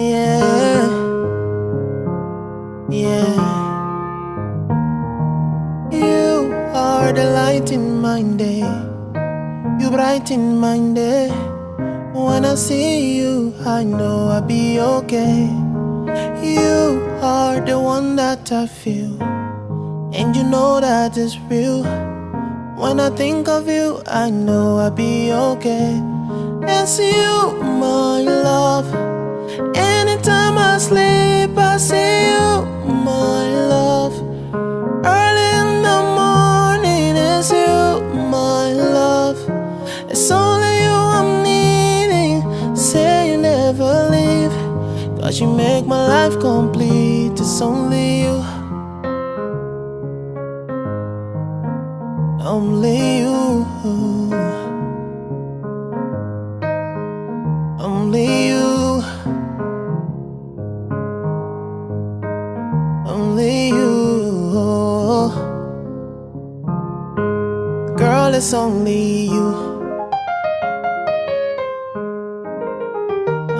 Yeah, yeah. You are the light in my day. You brighten my day. When I see you, I know I'll be okay. You are the one that I feel, and you know that it's real. When I think of you, I know I'll be okay. It's you, my love. Anytime I sleep, I see you, my love. Early in the morning, it's you, my love. It's only you I'm needing. Say you never leave, 'cause you make my life complete. It's only you. Only you. Only you. Only you. Girl, it's only you.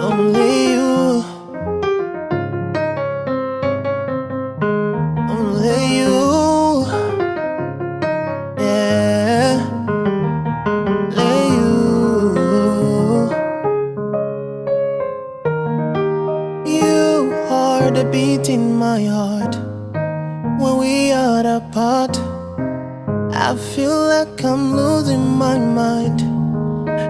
Only you. Only you. Yeah. Only you. You are the beat in my heart. When we are apart, I feel like I'm losing my mind.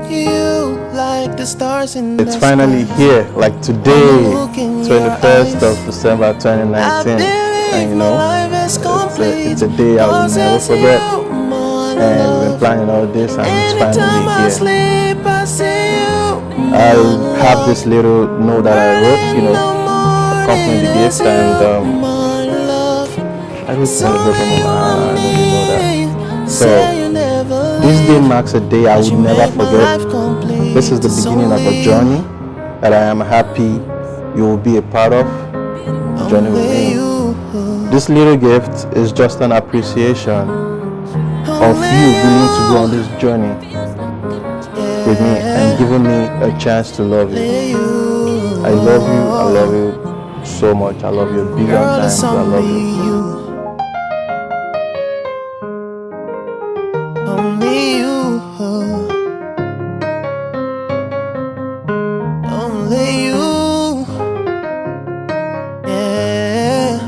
You like the stars in the It's finally skies. here, like today, 21st of December 2019. And you know, it's a day I will never forget. And we've been planning all this, and it's finally here. I have this little note that I wrote, you know, accompanying the gift, and I just want to go from my mind. I know you know that. So this day marks a day I would never forget. This is the beginning of a journey that I am happy you will be a part of. The journey with me. This little gift is just an appreciation of you willing to go on this journey with me and giving me a chance to love you. I love you so much. I love you a billion times. I love you. Only you. Only you. Yeah.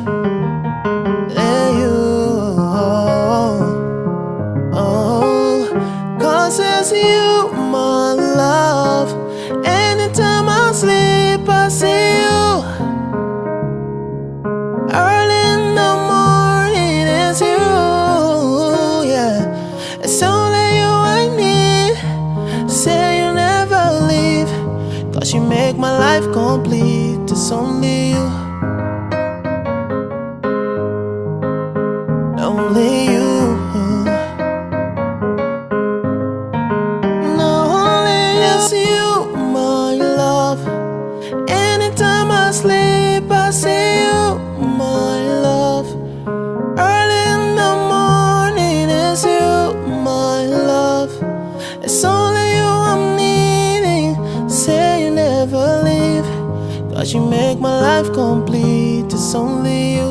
Only you. Oh, 'cause it's you, my love. Anytime I sleep, I see you. Early in the morning, it's you. Yeah. It's only you I need. Say you never leave, 'cause you make my life complete. It's only you. Only you. No, only it's you, my love. Anytime I sleep, I see you, my love. Early in the morning, it's you, my love. It's only you I'm needing. Say you never leave, 'cause you make my life complete. It's only you.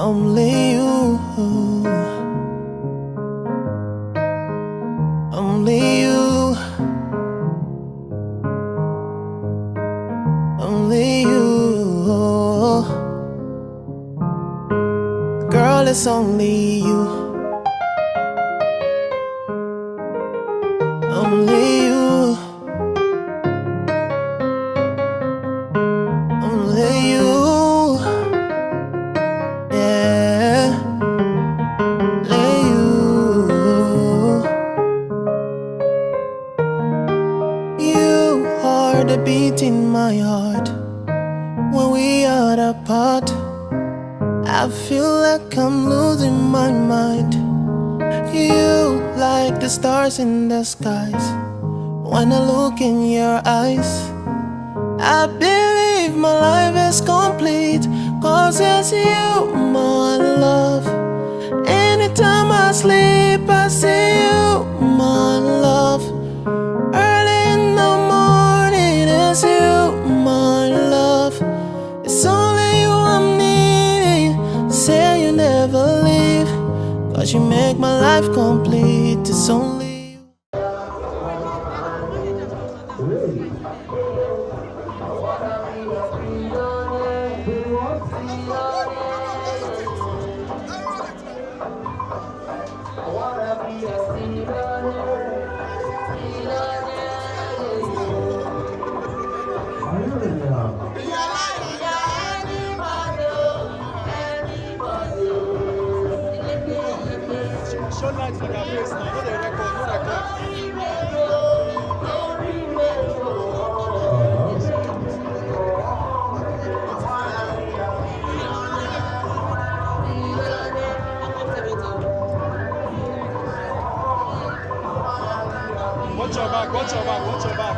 Only you. Only you. Only you. Girl, it's only you. Only you. Only you. Yeah. Only you. You are the beat in my heart. When we are apart, I feel like I'm losing my mind. You like the stars in the skies. When I look in your eyes, I believe my life is complete. 'Cause it's you, my love. Anytime I sleep, I see you, my love. Early in the life complete. It's only you. Show light for their face now. No, they record. No, record. Watch your back. Watch your back. Watch your back.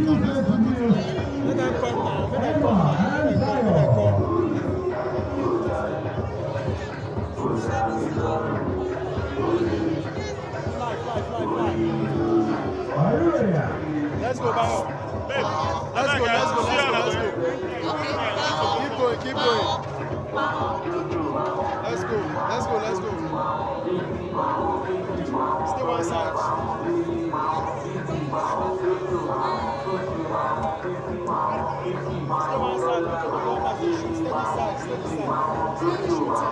Let them come now. Let them come now. Let them come. Let them come. Fly, fly, fly, fly. Let's go, Bayo. Babe, let's go, let's go, let's go, let's go. Keep going, keep going. Let's go, let's go, let's go. Stay one side. Stay one side. Look at the ball back and shoot. Stay this side, stay this side. Stay the shooting.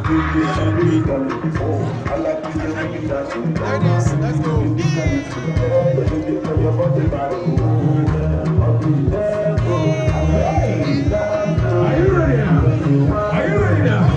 Ladies, let's go. Are you ready now? Are you ready now?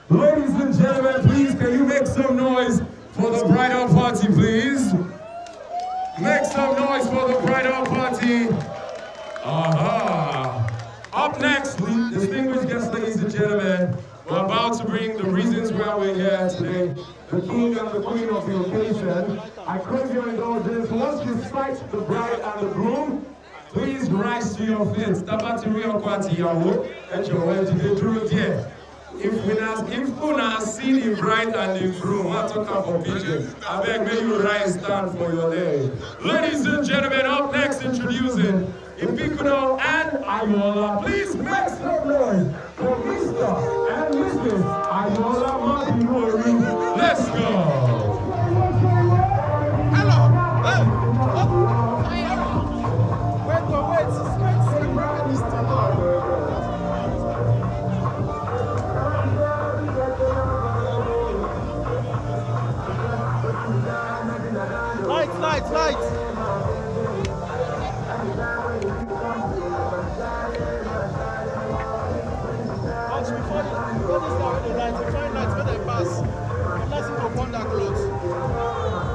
Ladies and gentlemen, please, can you make some noise for the bridal party, please? Make some noise for the bridal party. Aha! Up next, distinguished guests, ladies and gentlemen, we're about to bring the reasons why we're here today, the king and the queen of the occasion. I crave your indulgence. Once you sight the bride and the groom, please rise to your feet. Tabati Rio Kwati Yawo, and your way to the truth here. If we not see the bride and the groom, I talk for picture. I beg, may you rise, stand for your day. Ladies and gentlemen, up next, introducing Ipikuno and Ayola. Please make some noise for Mr. and Mrs. Ayola Mabimori. Let's go. Hello. Hey. Lights. Before this start with the lights, I'm trying lights when they pass. I'm not seeing to burn that clothes.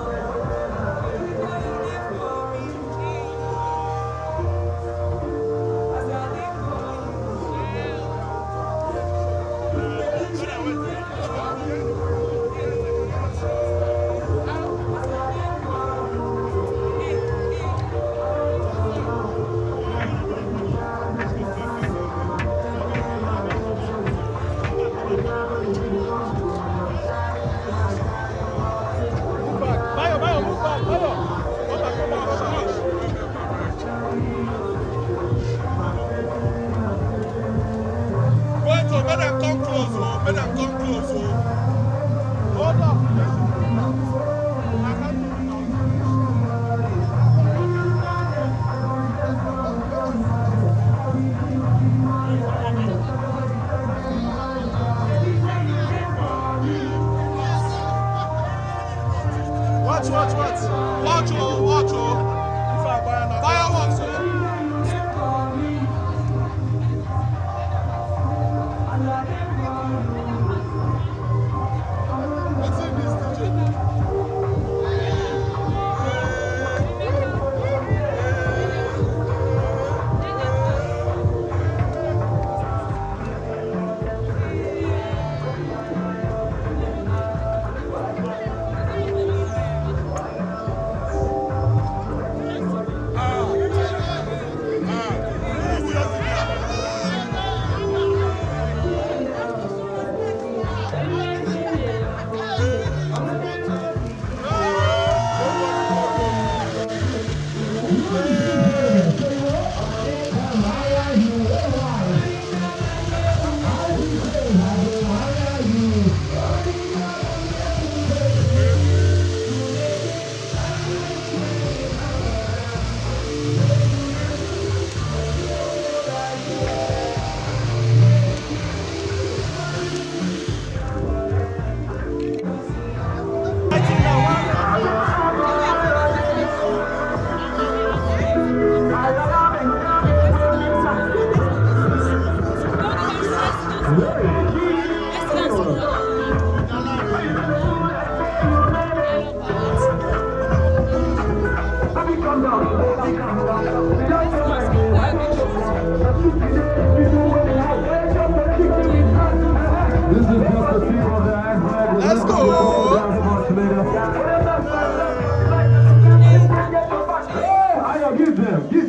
Watch. Fireworks.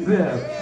this.